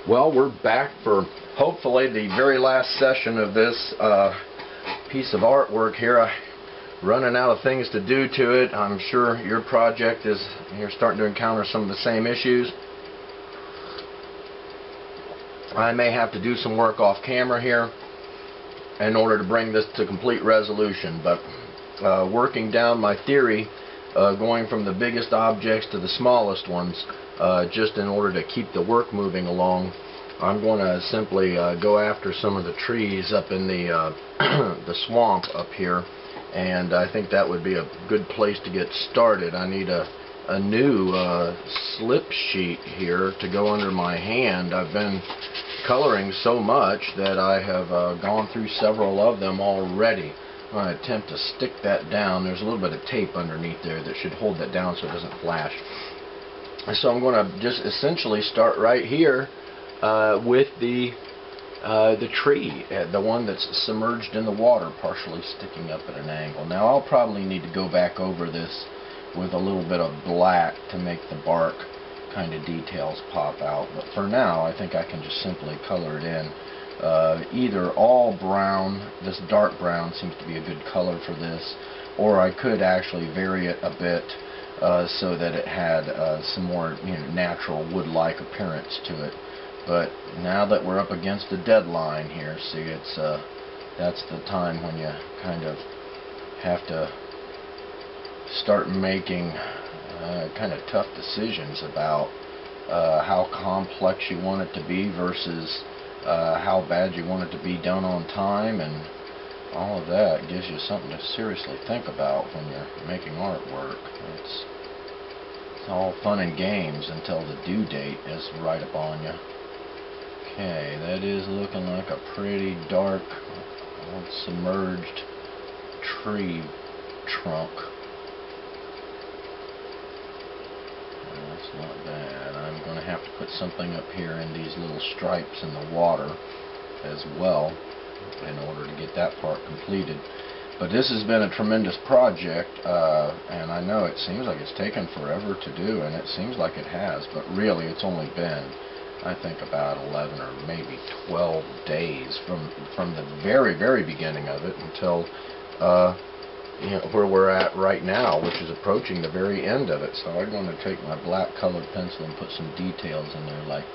Well, we're back for hopefully the very last session of this piece of artwork here. I'm running out of things to do to it. I'm sure your project is, you're starting to encounter some of the same issues. I may have to do some work off camera here in order to bring this to complete resolution, but working down my theory, going from the biggest objects to the smallest ones, just in order to keep the work moving along, I'm going to simply go after some of the trees up in the the swamp up here, and I think that would be a good place to get started. I need a new slip sheet here to go under my hand. I've been coloring so much that I have gone through several of them already. I'm going to attempt to stick that down. There's a little bit of tape underneath there that should hold that down so it doesn't flash. So I'm going to just essentially start right here with the tree, the one that's submerged in the water, partially sticking up at an angle. Now I'll probably need to go back over this with a little bit of black to make the bark kind of details pop out, but for now I think I can just simply color it in. Either all brown, this dark brown seems to be a good color for this, or I could actually vary it a bit so that it had some more natural wood-like appearance to it. But now that we're up against a deadline here, see, it's that's the time when you kind of have to start making kind of tough decisions about how complex you want it to be versus how bad you want it to be done on time, and all of that gives you something to seriously think about when you're making artwork. It's all fun and games until the due date is right upon you. Okay, that is looking like a pretty dark, old submerged tree trunk. That's not bad. I'm going to have to put something up here in these little stripes in the water as well in order to get that part completed. But this has been a tremendous project, and I know it seems like it's taken forever to do, and it seems like it has, but really it's only been, I think, about 11 or maybe 12 days from the very, very beginning of it until where we're at right now, which is approaching the very end of it. So I'm going to take my black colored pencil and put some details in there, like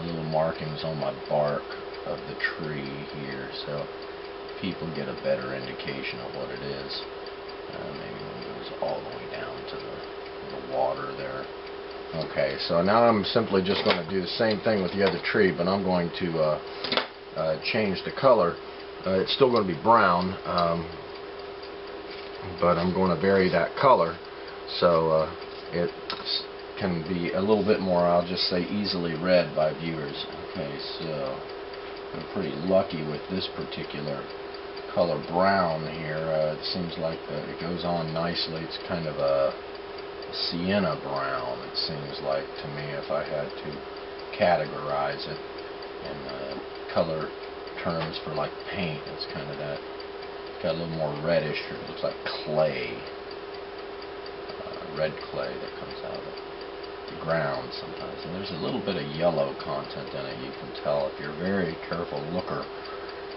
little markings on my bark of the tree here, so people get a better indication of what it is. Maybe one goes all the way down to the water there. Okay, so now I'm simply just going to do the same thing with the other tree, but I'm going to change the color. It's still going to be brown, but I'm going to vary that color so it can be a little bit more, I'll just say, easily read by viewers. Okay, so I'm pretty lucky with this particular color brown here. It seems like it goes on nicely. It's kind of a sienna brown, it seems like to me, if I had to categorize it in color terms for like paint. It's kind of that, got a little more reddish, or it looks like clay, red clay that comes out of the ground sometimes. And there's a little bit of yellow content in it. You can tell if you're a very careful looker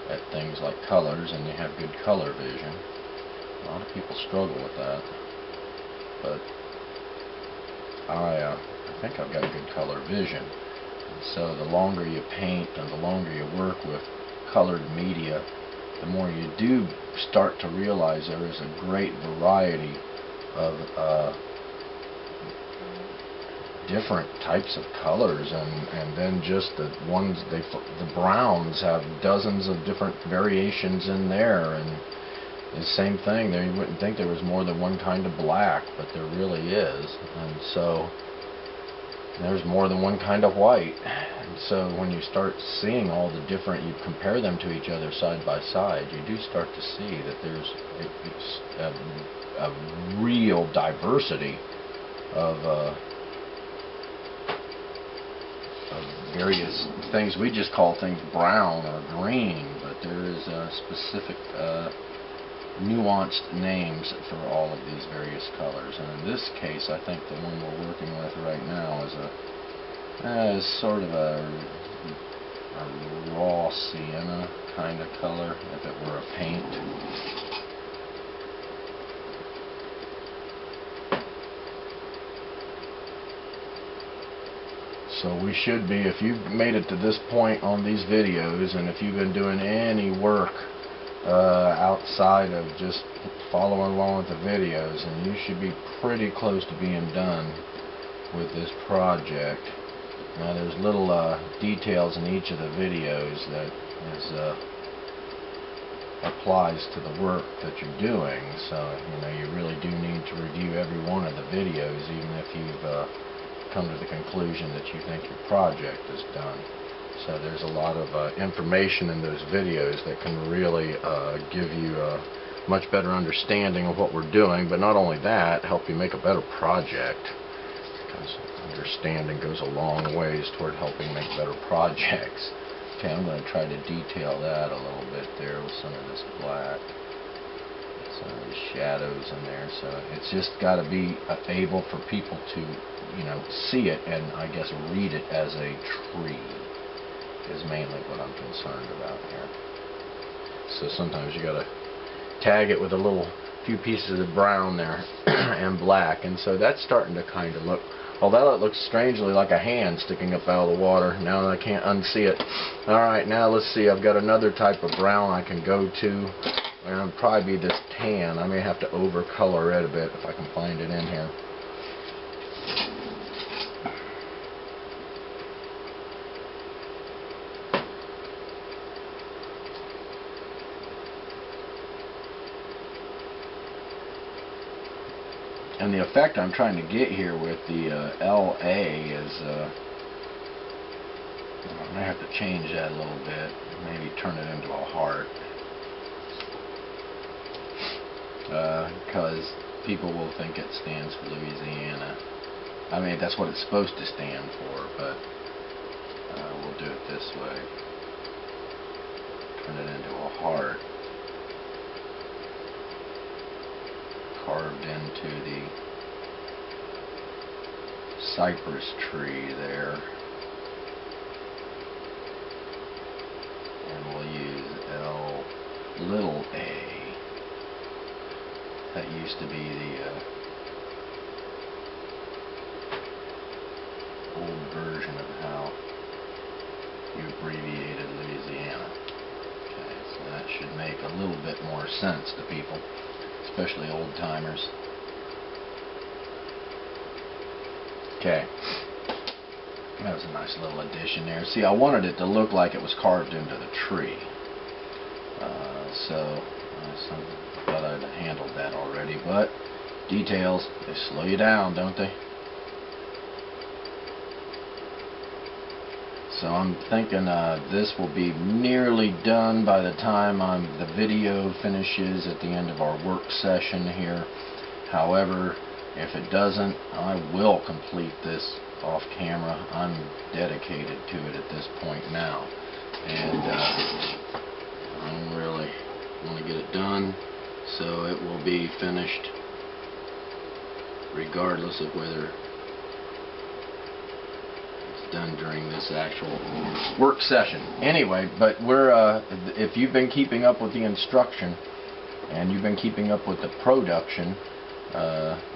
at things like colors and you have good color vision. A lot of people struggle with that, but I think I've got good color vision. And so the longer you paint and the longer you work with colored media, the more you do start to realize there is a great variety of different types of colors, and then just the ones, the browns have dozens of different variations in there, and the same thing there. You wouldn't think there was more than one kind of black, but there really is. And so there's more than one kind of white. And so when you start seeing all the different, you compare them to each other side by side, you do start to see that there's a real diversity of various things. We just call things brown or green, but there is specific nuanced names for all of these various colors. And in this case, I think the one we're working with right now is sort of a a raw sienna kind of color if it were a paint. So we should be, if you've made it to this point on these videos, and if you've been doing any work outside of just following along with the videos, and you should be pretty close to being done with this project. Now there's little details in each of the videos that applies to the work that you're doing, so you really do need to review every one of the videos, even if you've come to the conclusion that you think your project is done. So there's a lot of information in those videos that can really give you a much better understanding of what we're doing, but not only that, help you make a better project, because understanding goes a long ways toward helping make better projects. Okay, I'm going to try to detail that a little bit there with some of this black, some of these shadows in there. So it's just got to be able for people to, see it and I guess read it as a tree is mainly what I'm concerned about here. So sometimes you got to tag it with a few pieces of brown there and black, and so that's starting to kind of look, although it looks strangely like a hand sticking up out of the water. Now I can't unsee it. Alright, now let's see, I've got another type of brown I can go to, and it'll probably be this tan. I may have to overcolor it a bit if I can find it in here. And the effect I'm trying to get here with the LA is, I may have to change that a little bit, maybe turn it into a heart, because people will think it stands for Louisiana. I mean, that's what it's supposed to stand for, but we'll do it this way. Turn it into a heart, carved into the cypress tree there, and we'll use little a. That used to be the old version of how you abbreviated Louisiana. Okay, so that should make a little bit more sense to people, especially old timers. Okay, that was a nice little addition there. See, I wanted it to look like it was carved into the tree, so I thought I'd handled that already, but details, they slow you down, don't they? So I'm thinking this will be nearly done by the time the video finishes at the end of our work session here. However, if it doesn't, I will complete this off camera. I'm dedicated to it at this point now, and I really want to get it done so it will be finished regardless of whether done during this actual work session. Anyway, but if you've been keeping up with the instruction and you've been keeping up with the production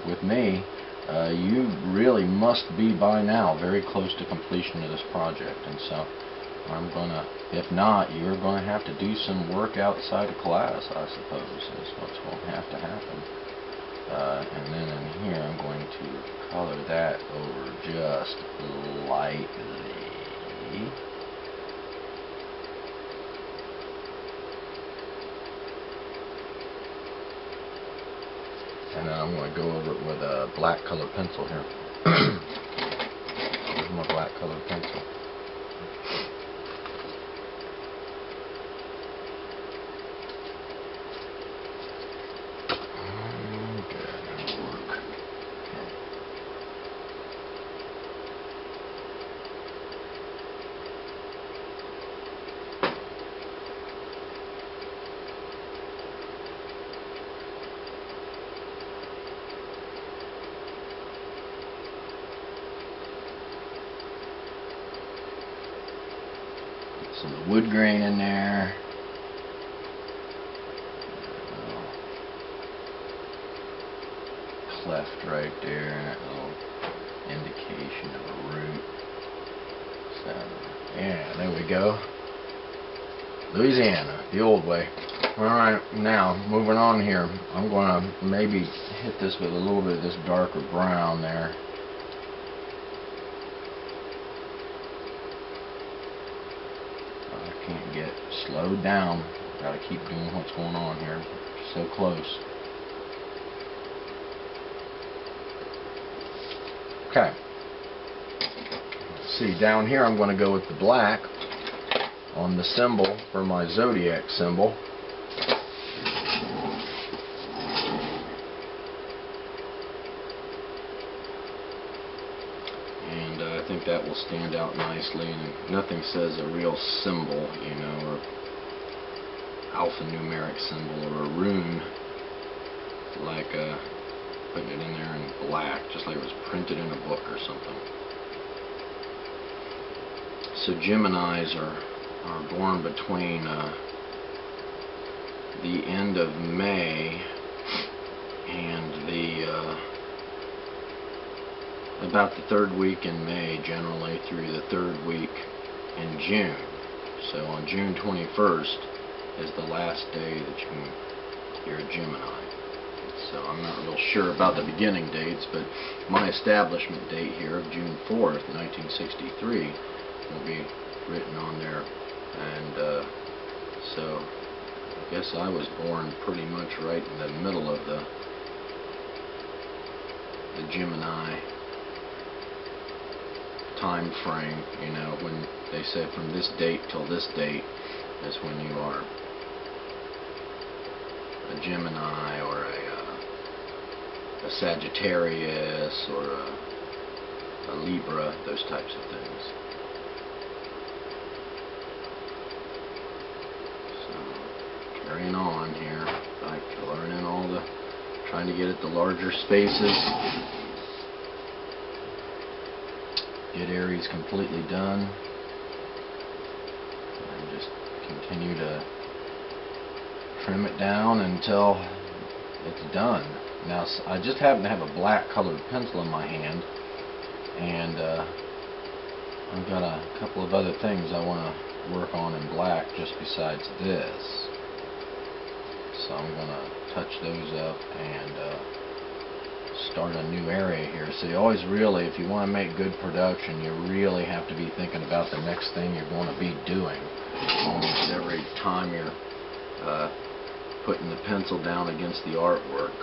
with me, you really must be by now very close to completion of this project. And so I'm gonna, if not, you're gonna have to do some work outside of class, I suppose, is what's going to happen. And then in here I'm going to color that over just lightly. And then I'm going to go over it with a black colored pencil here. Here's my black colored pencil. some wood grain in there. Cleft right there, a little indication of a root. So, yeah, there we go. Louisiana, the old way. Alright, now, moving on here, I'm going to maybe hit this with a little bit of this darker brown there. I can't get slowed down. Got to keep doing what's going on here. So close. Okay. Let's see, down here I'm going to go with the black on the symbol for my Zodiac symbol. And I think that will stand out nicely, and nothing says a real symbol, you know, or alphanumeric symbol or a rune like putting it in there in black, just like it was printed in a book or something. So Geminis are born between the end of May and about the third week in May, generally through the third week in June. So on June 21st is the last day that you're a Gemini. So I'm not real sure about the beginning dates, but my establishment date here of June 4th, 1963 will be written on there. And so I guess I was born pretty much right in the middle of the Gemini time frame, you know, when they said from this date till this date is when you are a Gemini or a Sagittarius or a Libra, those types of things. So, carrying on here, like coloring in all the, trying to get at the larger spaces. Get Aries completely done. And just continue to trim it down until it's done. Now, I just happen to have a black colored pencil in my hand, and I've got a couple of other things I want to work on in black just besides this. So I'm going to touch those up and start a new area here. So you always really, if you want to make good production, you really have to be thinking about the next thing you're going to be doing. Almost every time you're putting the pencil down against the artwork,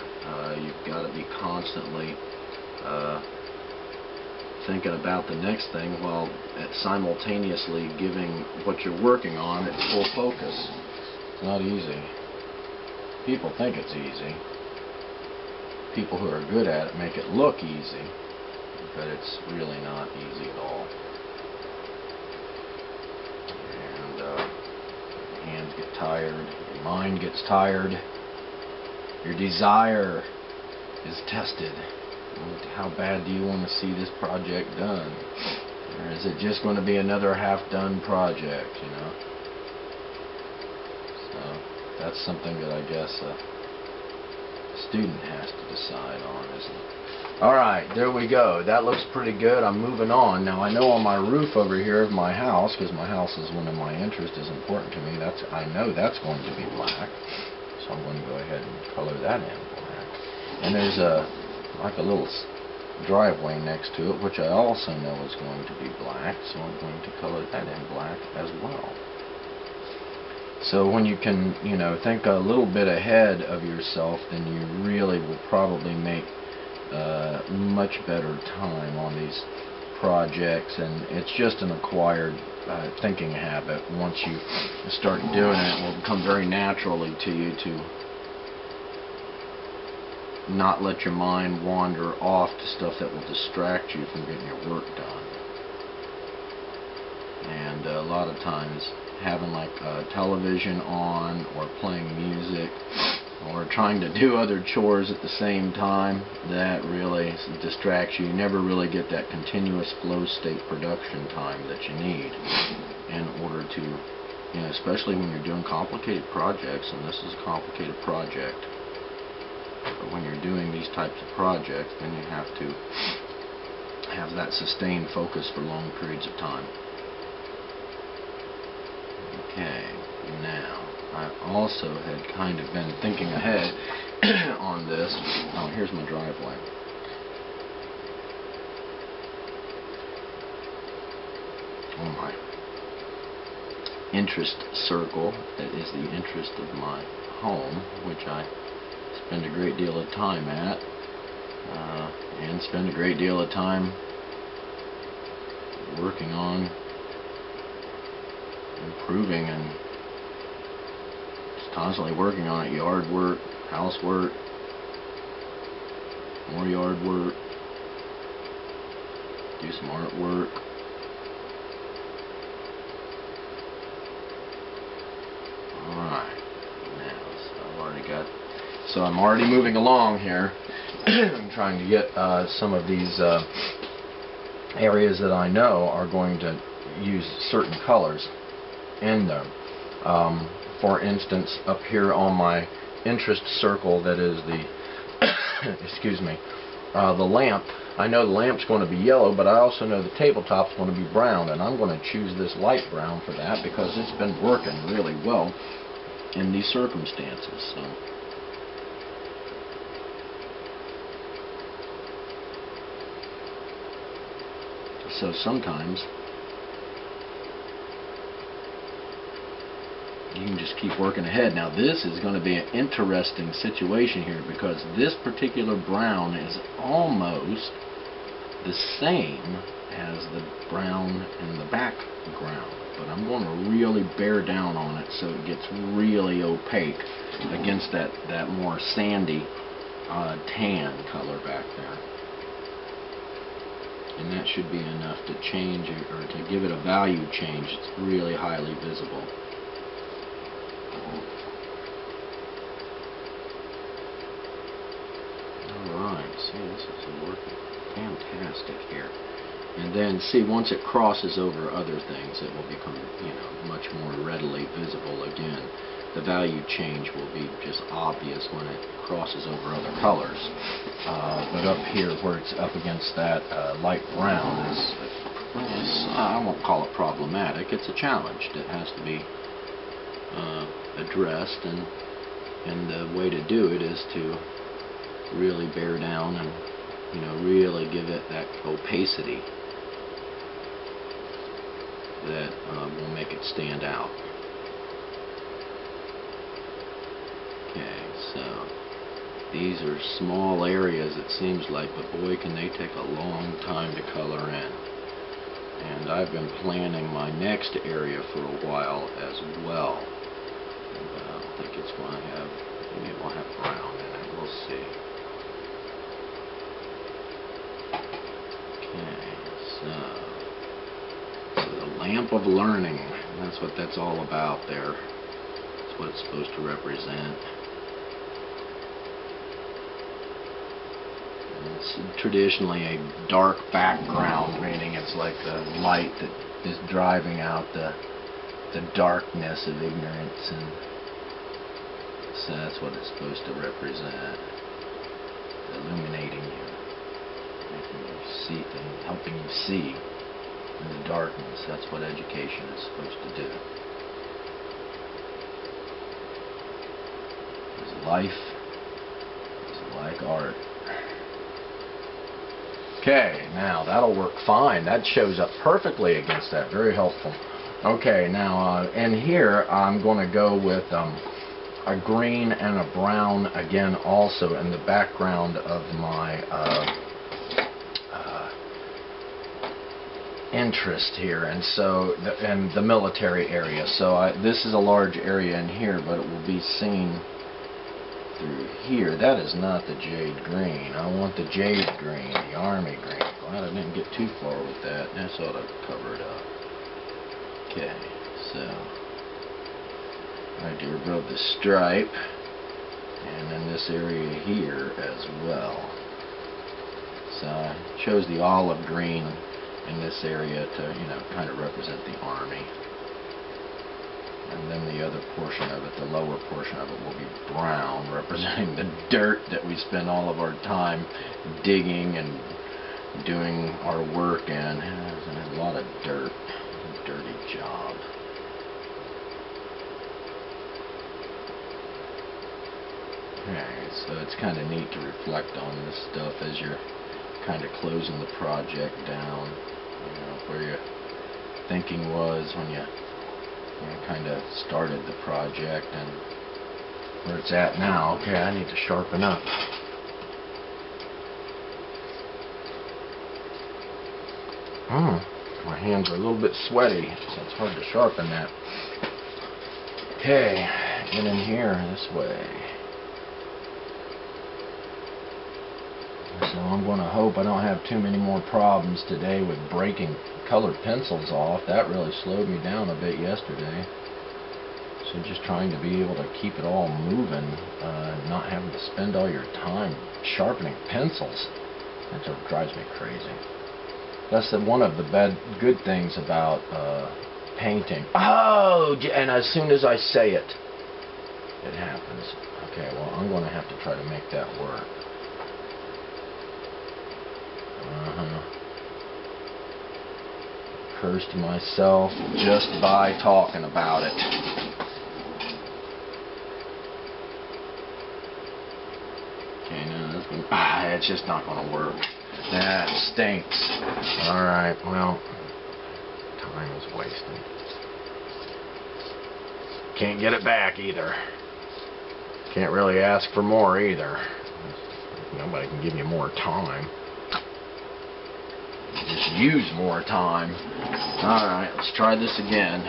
you've got to be constantly thinking about the next thing while simultaneously giving what you're working on its full focus. It's not easy. People think it's easy. People who are good at it make it look easy, but it's really not easy at all. And hands get tired, your mind gets tired, your desire is tested. How bad do you want to see this project done? Or is it just going to be another half-done project, you know? So that's something that I guess a student has to decide on, isn't it? Alright, there we go. That looks pretty good. I'm moving on. Now I know on my roof over here of my house, because my house is one of my interests, is important to me, I know that's going to be black. So I'm going to go ahead and color that in black. And there's like a little driveway next to it, which I also know is going to be black, so I'm going to color that in black as well. So when you can, you know, think a little bit ahead of yourself, then you really will probably make much better time on these projects, and it's just an acquired thinking habit. Once you start doing it, it will come very naturally to you to not let your mind wander off to stuff that will distract you from getting your work done. And a lot of times having like television on or playing music or trying to do other chores at the same time, that really distracts you. You never really get that continuous flow state production time that you need in order to, you know, especially when you're doing complicated projects, and this is a complicated project. But when you're doing these types of projects, then you have to have that sustained focus for long periods of time. Okay, now I also had kind of been thinking ahead on this. Oh, here's my driveway. On my interest circle, that is the interest of my home, which I spend a great deal of time at, and spend a great deal of time working on improving, and just constantly working on it. Yard work, housework, more yard work, do some artwork. Alright, now, so I'm already moving along here. I'm trying to get some of these areas that I know are going to use certain colors in them. For instance, up here on my interest circle, that is the excuse me, the lamp. I know the lamp's going to be yellow, but I also know the tabletop's going to be brown, and I'm going to choose this light brown for that because it's been working really well in these circumstances. So sometimes you can just keep working ahead. Now this is going to be an interesting situation here, because this particular brown is almost the same as the brown in the background, but I'm going to really bear down on it so it gets really opaque against that more sandy tan color back there. And that should be enough to change it, or to give it a value change. It's really highly visible. Alright, see, this is working fantastic here. And then, see, once it crosses over other things, it will become, you know, much more readily visible again. The value change will be just obvious when it crosses over other colors. But up here, where it's up against that light brown, is, I won't call it problematic. It's a challenge that has to be addressed, and the way to do it is to really bear down and, you know, really give it that opacity that will make it stand out. Okay, so these are small areas, it seems like, but boy, can they take a long time to color in. And I've been planning my next area for a while as well. And I don't think it's going to have, maybe it will have brown in it, we'll see. Okay, so the lamp of learning, that's what that's all about there. That's what it's supposed to represent. It's traditionally a dark background, meaning it's like the light that is driving out the darkness of ignorance, and so that's what it's supposed to represent, illuminating you, making you see and helping you see in the darkness. That's what education is supposed to do. Because life is like art. Okay, now that'll work fine. That shows up perfectly against that. Very helpful. Okay, now in here I'm going to go with a green and a brown again, also in the background of my interest here, and so in the military area. So this is a large area in here, but it will be seen through here. That is not the jade green. I want the jade green, the army green. Glad I didn't get too far with that. That's ought to cover it up. Okay, so right here above the stripe, and in this area here as well. So I chose the olive green in this area to, you know, kind of represent the army. And then the other portion of it, the lower portion of it, will be brown, representing the dirt that we spend all of our time digging and doing our work in. There's a lot of dirt. A dirty job. Okay, so it's kind of neat to reflect on this stuff as you're kind of closing the project down. You know, where your thinking was when you kind of started the project and where it's at now. Okay, I need to sharpen up. My hands are a little bit sweaty, so it's hard to sharpen that. Okay, get in here this way. So I'm going to hope I don't have too many more problems today with breaking colored pencils off. That really slowed me down a bit yesterday. So just trying to be able to keep it all moving, not having to spend all your time sharpening pencils. That just drives me crazy. That's one of the good things about painting. Oh, and as soon as I say it, it happens. Okay, well, I'm going to have to try to make that work. Curse to myself just by talking about it. Okay, no, that's gonna, it's just not going to work. That stinks. Alright, well, time is wasted. Can't get it back either. Can't really ask for more either. Nobody can give you more time. Just use more time. Alright, let's try this again.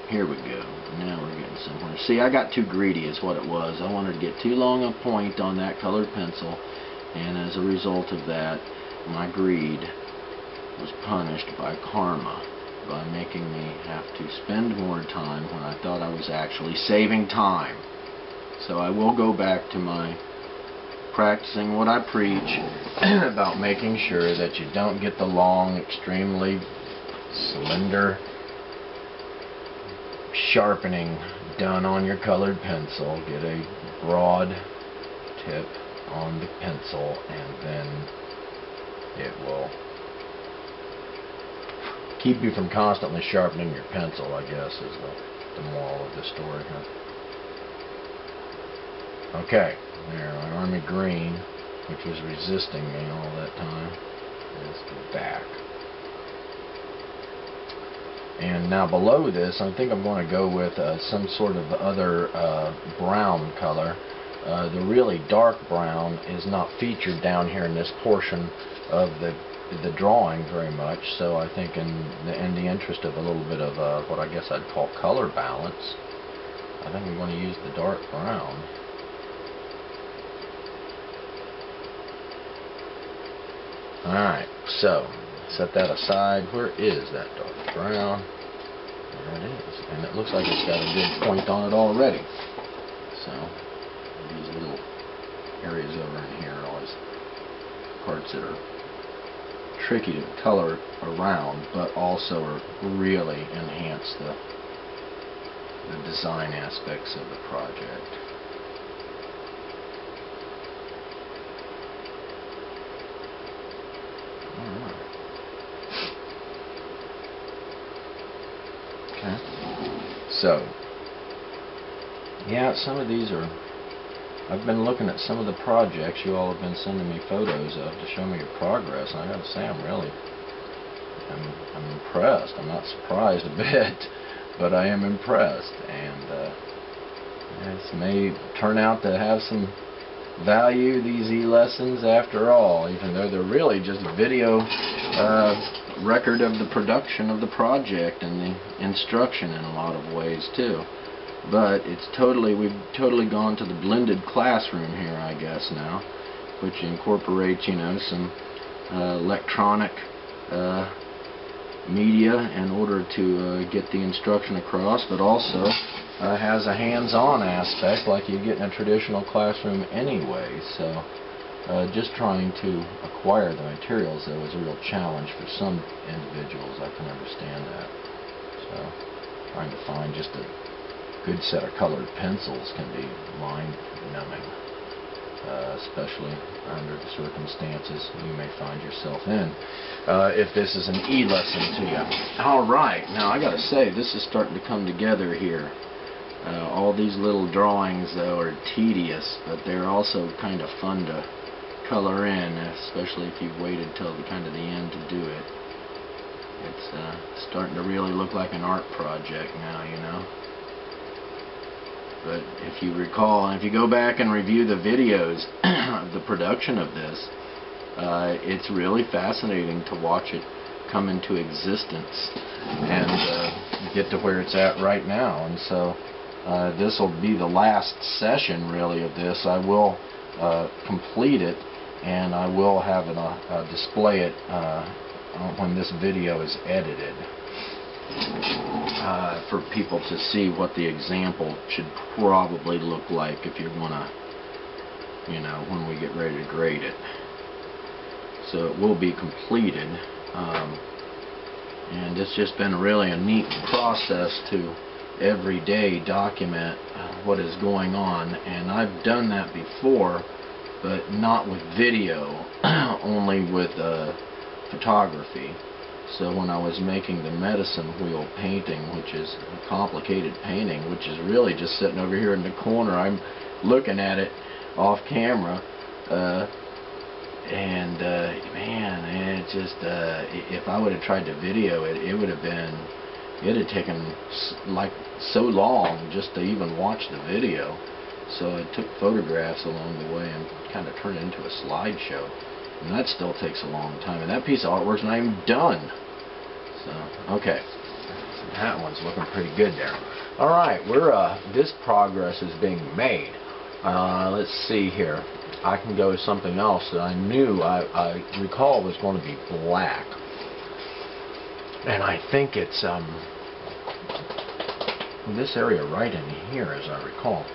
Here we go. Now we're getting somewhere. See, I got too greedy is what it was. I wanted to get too long a point on that colored pencil, and as a result of that, my greed was punished by karma by making me have to spend more time when I thought I was actually saving time. So I will go back to my practicing what I preach about making sure that you don't get the long, extremely slender sharpening done on your colored pencil. Get a broad tip on the pencil, and then it will keep you from constantly sharpening your pencil, I guess, is the moral of the story here. Okay, there, my army green, which was resisting me all that time, is back. And now below this, I think I'm going to go with some sort of other brown color. The really dark brown is not featured down here in this portion of the drawing very much, so I think in the interest of a little bit of what I guess I'd call color balance, I think I'm going to use the dark brown. Alright, so set that aside. Where is that dark brown? There it is. And it looks like it's got a good point on it already. So, these little areas over in here are always parts that are tricky to color around, but also are really enhance the design aspects of the project. Okay. So, yeah, some of these are, I've been looking at some of the projects you all have been sending me photos of to show me your progress, and I gotta say I'm impressed. I'm not surprised a bit, but I am impressed, and this may turn out to have some value, these e-lessons, after all, even though they're really just a video record of the production of the project and the instruction in a lot of ways too. But it's we've totally gone to the blended classroom here, I guess, now, which incorporates, you know, some electronic media in order to get the instruction across, but also has a hands-on aspect like you get in a traditional classroom anyway. So just trying to acquire the materials, though, is a real challenge for some individuals. I can understand that. So trying to find just a good set of colored pencils can be mind-numbing, especially under the circumstances you may find yourself in if this is an e-lesson to you. Alright, now I gotta say, this is starting to come together here. All these little drawings, though, are tedious, but they're also kind of fun to color in, especially if you've waited till the kind of the end to do it. It's starting to really look like an art project now, you know. But if you recall, and if you go back and review the videos of the production of this, it's really fascinating to watch it come into existence and get to where it's at right now. And so this will be the last session, really, of this. I will complete it, and I will have it display it when this video is edited, for people to see what the example should probably look like if you want to, you know, when we get ready to grade it. So it will be completed, and it's just been really a neat process to every day document what is going on. And I've done that before, but not with video, only with photography. So when I was making the medicine wheel painting, which is a complicated painting, which is really just sitting over here in the corner, I'm looking at it off camera, and man, it just, if I would have tried to video it, it would have been, it had taken like so long just to even watch the video. So I took photographs along the way and kind of turned it into a slideshow. And that still takes a long time. And that piece of artwork's not even done. So, okay. That one's looking pretty good there. Alright, this progress is being made. Let's see here. I can go with something else that I knew, I recall was going to be black. And I think it's this area right in here, as I recall.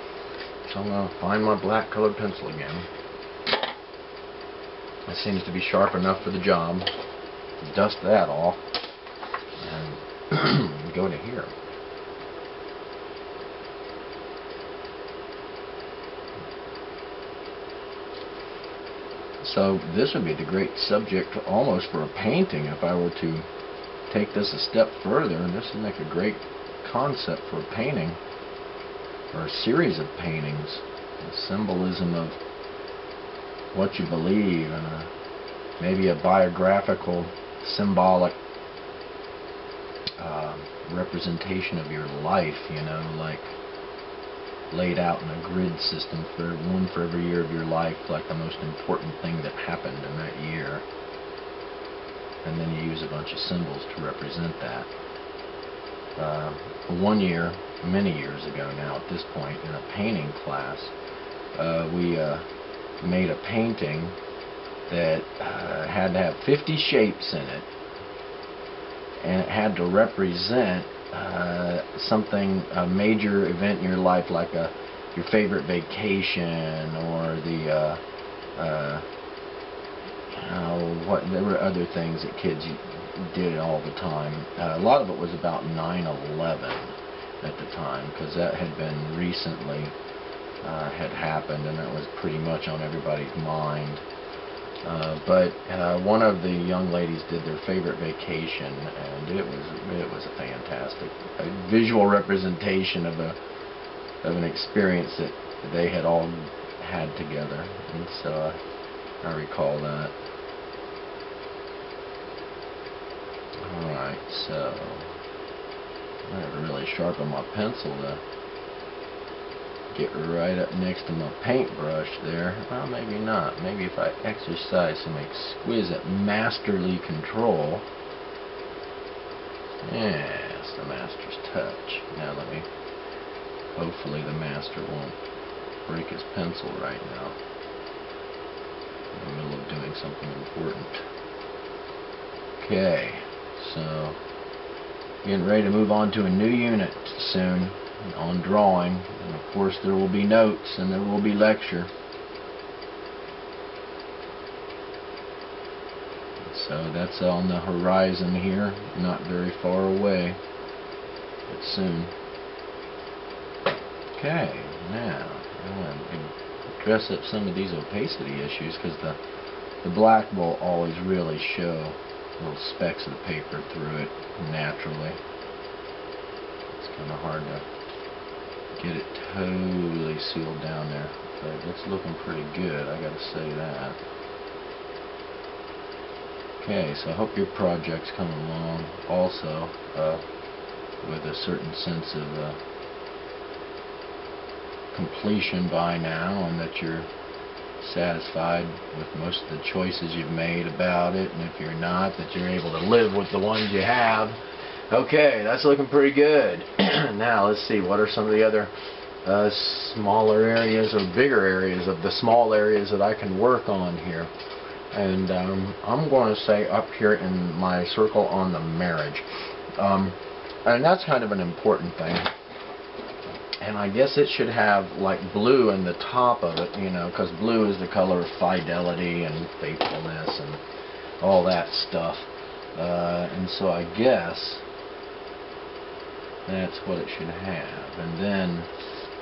So I'm going to find my black colored pencil again. It seems to be sharp enough for the job. Dust that off and go to here. So this would be the great subject almost for a painting if I were to take this a step further. And this would make a great concept for a painting, or a series of paintings. The symbolism of what you believe, and maybe a biographical, symbolic representation of your life, you know, like laid out in a grid system, for one for every year of your life, like the most important thing that happened in that year. And then you use a bunch of symbols to represent that. One year, many years ago now at this point, in a painting class, we made a painting that had to have 50 shapes in it, and it had to represent something, a major event in your life, like your favorite vacation, or the there were other things that kids did all the time. A lot of it was about 9/11 at the time, because that had been recently had happened, and that was pretty much on everybody's mind. But one of the young ladies did their favorite vacation, and it was a fantastic visual representation of an experience that they had all had together. And so I recall that. Alright, so I have to really sharpen my pencil to get right up next to my paintbrush there. Well, maybe not. Maybe if I exercise some exquisite masterly control. Yes, the master's touch. Now let me, hopefully the master won't break his pencil right now, in the middle of doing something important. Okay, so getting ready to move on to a new unit soon. on drawing. And of course there will be notes and there will be lecture. So that's on the horizon here, not very far away, but soon. Okay, now I'm going to dress up some of these opacity issues, because the black will always really show little specks of the paper through it naturally. It's kind of hard to get it totally sealed down there, but it's looking pretty good, I gotta say that. Okay, so I hope your project's coming along also with a certain sense of completion by now, and that you're satisfied with most of the choices you've made about it, and if you're not, that you're able to live with the ones you have. Okay, that's looking pretty good. Now let's see, what are some of the other smaller areas or bigger areas of the small areas that I can work on here. And I'm going to say up here in my circle on the marriage. And that's kind of an important thing. And I guess it should have like blue in the top of it, you know, because blue is the color of fidelity and faithfulness and all that stuff. And so I guess that's what it should have. And then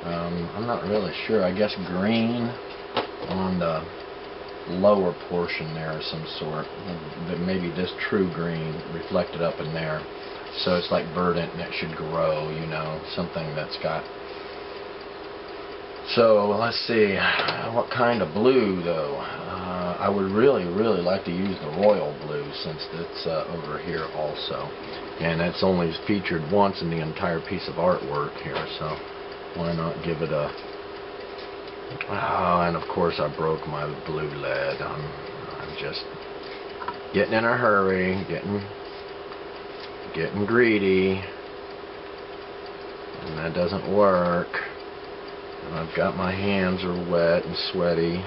I'm not really sure. I guess green on the lower portion there of some sort, but maybe this true green reflected up in there, so it's like verdant and it should grow, you know, something that's got. So let's see, what kind of blue though? I would really like to use the royal blue, since it's over here also, and it's only featured once in the entire piece of artwork here, so why not give it a. And of course I broke my blue lead. I'm just getting in a hurry, getting greedy, and that doesn't work. And I've got my hands are wet and sweaty.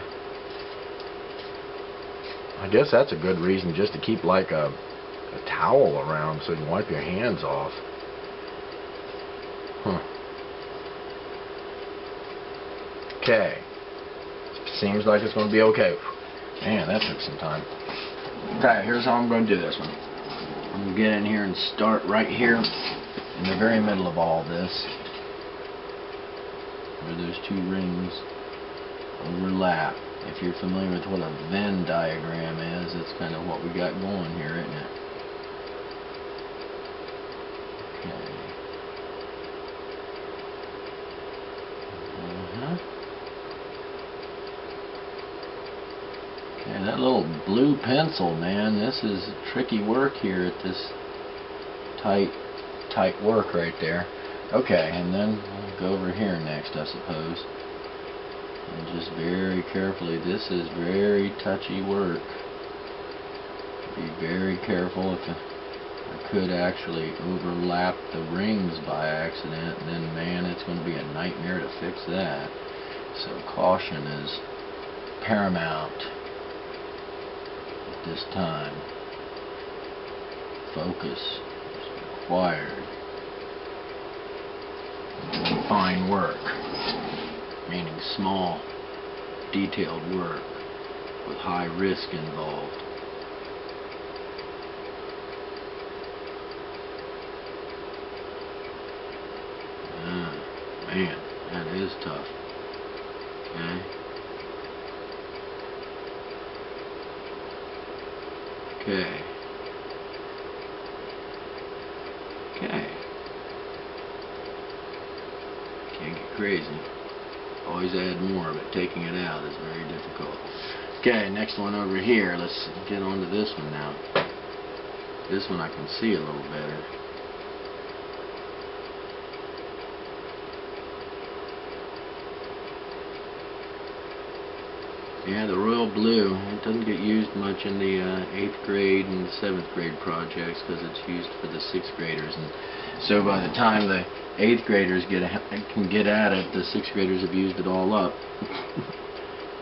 I guess that's a good reason just to keep like a towel around so you can wipe your hands off. Okay. Seems like it's going to be okay. Man, that took some time. Okay, here's how I'm going to do this one. I'm going to get in here and start right here in the very middle of all this, where those two rings overlap. If you're familiar with what a Venn diagram is, that's kind of what we got going here, isn't it? Okay. And that little blue pencil, man, this is tricky work here at this tight work right there. Okay, and then I'll go over here next, I suppose. And just very carefully, this is very touchy work. Be very careful. If I could actually overlap the rings by accident, then man, it's going to be a nightmare to fix that. So caution is paramount at this time. Focus is required. Fine work, meaning small, detailed work with high risk involved. Man, that is tough. Okay. Okay. Okay. Can't get crazy. Always add more, but taking it out is very difficult. Okay, next one over here. Let's get on to this one now. This one I can see a little better. Yeah, the royal blue, it doesn't get used much in the 8th grade and 7th grade projects because it's used for the 6th graders. And so by the time the 8th graders can get at it, the 6th graders have used it all up.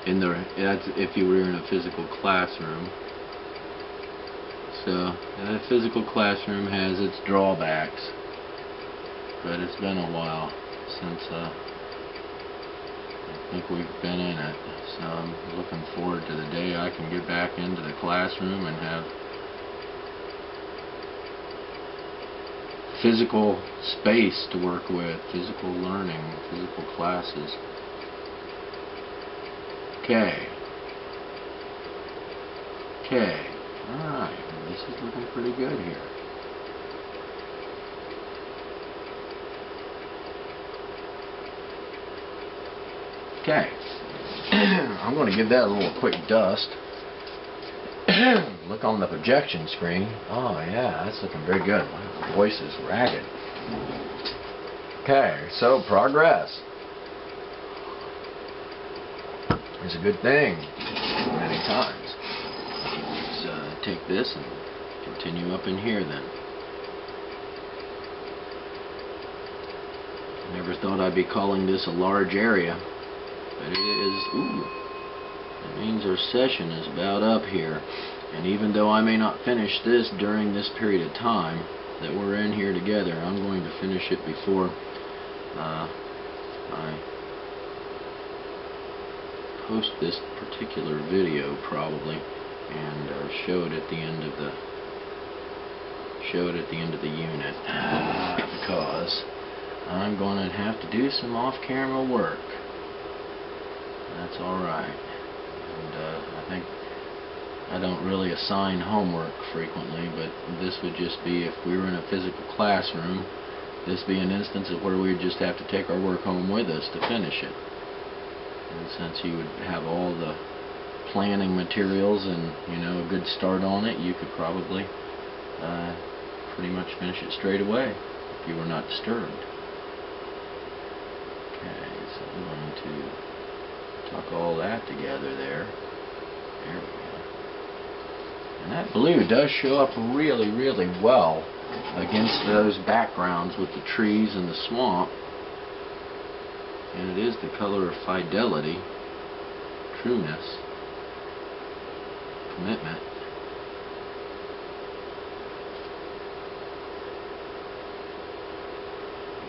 That's if you were in a physical classroom. So a physical classroom has its drawbacks, but it's been a while. since I think we've been in it. So I'm looking forward to the day I can get back into the classroom and have physical space to work with, physical learning, physical classes. Okay. Okay. Alright. This is looking pretty good here. Okay. I'm going to give that a little quick dust. Look on the projection screen. Oh yeah, that's looking very good. My voice is ragged. Okay, so progress is a good thing many times. Let's take this and continue up in here then. I never thought I'd be calling this a large area, but it is. Ooh, that means our session is about up here. And even though I may not finish this during this period of time that we're in here together, I'm going to finish it before I post this particular video probably, and show it at the end of the unit, because I'm going to have to do some off-camera work. That's alright. And I think I don't really assign homework frequently, but this would just be, if we were in a physical classroom, this be an instance of where we'd just have to take our work home with us to finish it. And since you would have all the planning materials and, you know, a good start on it, you could probably pretty much finish it straight away if you were not disturbed. Okay, so I'm going to tuck all that together there. There we go. And that blue does show up really, really well against those backgrounds with the trees and the swamp. And it is the color of fidelity, trueness, commitment.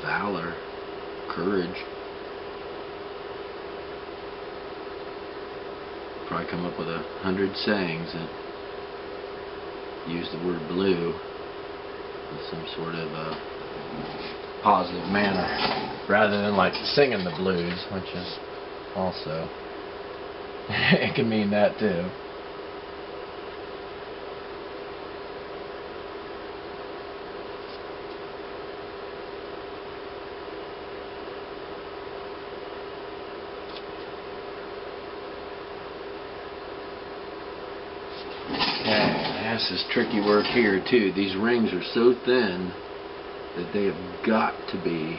Valor, courage. Probably come up with 100 sayings that use the word blue in some sort of positive manner, rather than like singing the blues, which is also it can mean that too. This is tricky work here too. These rings are so thin that they have got to be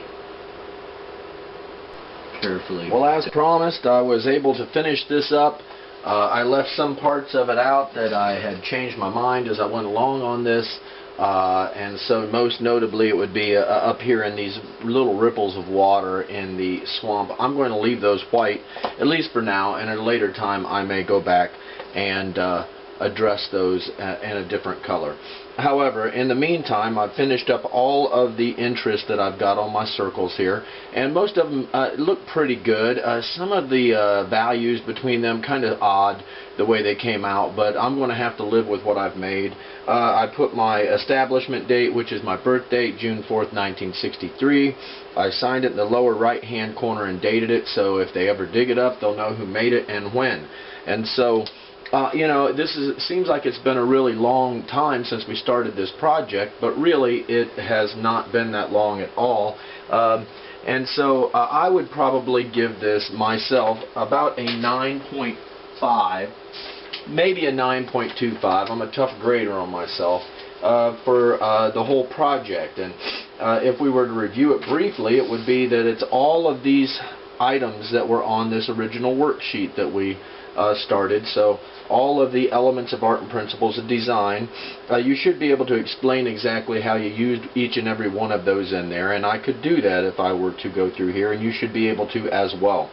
carefully. Well, as promised, I was able to finish this up. I left some parts of it out that I had changed my mind as I went along on this, and so most notably it would be up here in these little ripples of water in the swamp. I'm going to leave those white, at least for now, and at a later time I may go back and address those in a different color. However, in the meantime, I've finished up all of the interest that I've got on my circles here, and most of them look pretty good. Some of the values between them kind of odd the way they came out, but I'm going to have to live with what I've made. I put my establishment date, which is my birth date, June 4th, 1963. I signed it in the lower right hand corner and dated it, so if they ever dig it up, they'll know who made it and when. And so you know, seems like it's been a really long time since we started this project, but really it has not been that long at all. And so I would probably give this myself about a 9.5, maybe a 9.25. I'm a tough grader on myself for the whole project. And if we were to review it briefly, it would be that it's all of these items that were on this original worksheet that we started. So all of the elements of art and principles of design, you should be able to explain exactly how you used each and every one of those in there, and I could do that if I were to go through here, and you should be able to as well.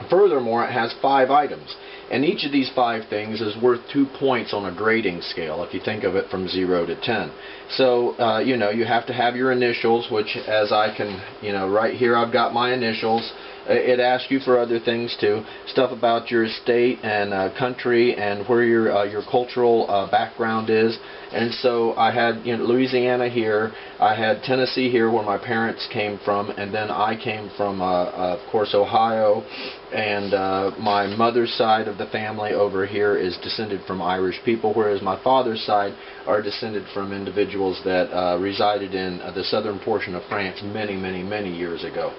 Furthermore, it has 5 items, And each of these 5 things is worth 2 points on a grading scale, if you think of it from 0 to 10. So, you know, you have to have your initials, which, as I can, you know, right here I've got my initials. It asks you for other things too, stuff about your state and country and where your cultural background is. And so I had, you know, Louisiana here, I had Tennessee here where my parents came from, and then I came from, of course, Ohio, and my mother's side of the family over here is descended from Irish people, whereas my father's side are descended from individuals that resided in the southern portion of France many years ago.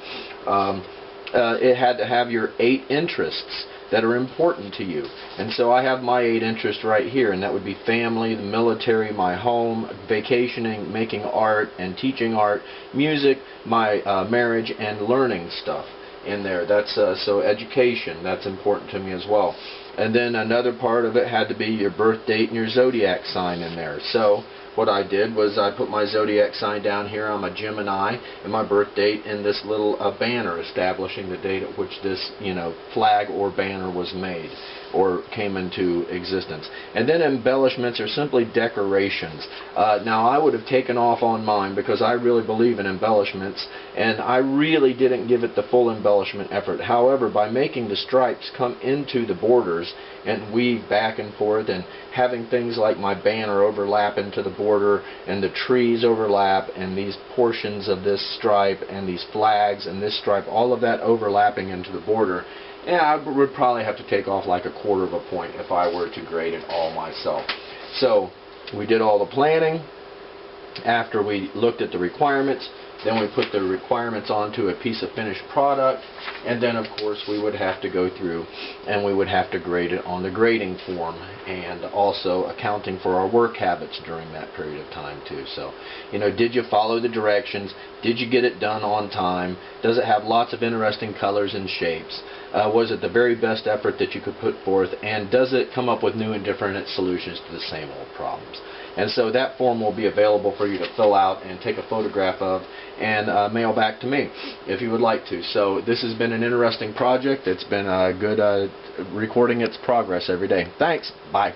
It had to have your 8 interests that are important to you. And so I have my 8 interests right here, and that would be family, the military, my home, vacationing, making art and teaching art, music, my marriage, and learning stuff in there. That's so education, that's important to me as well. And then another part of it had to be your birth date and your zodiac sign in there. So what I did was I put my zodiac sign down here. I'm a Gemini, and my birth date in this little banner establishing the date at which this, you know, flag or banner was made or came into existence. And then embellishments are simply decorations. Now I would have taken off on mine because I really believe in embellishments, and I really didn't give it the full embellishment effort. However, by making the stripes come into the borders and weave back and forth, and having things like my banner overlap into the border, and the trees overlap, and these portions of this stripe, and these flags, and this stripe, all of that overlapping into the border, yeah, I would probably have to take off like a 1/4 of a point if I were to grade it all myself. So we did all the planning. After we looked at the requirements, then we put the requirements onto a piece of finished product, and then of course we would have to go through and we would have to grade it on the grading form, and also accounting for our work habits during that period of time too. So, you know, did you follow the directions? Did you get it done on time? Does it have lots of interesting colors and shapes? Was it the very best effort that you could put forth? And does it come up with new and different solutions to the same old problems? And so that form will be available for you to fill out and take a photograph of and mail back to me if you would like to. So this has been an interesting project. It's been good recording its progress every day. Thanks. Bye.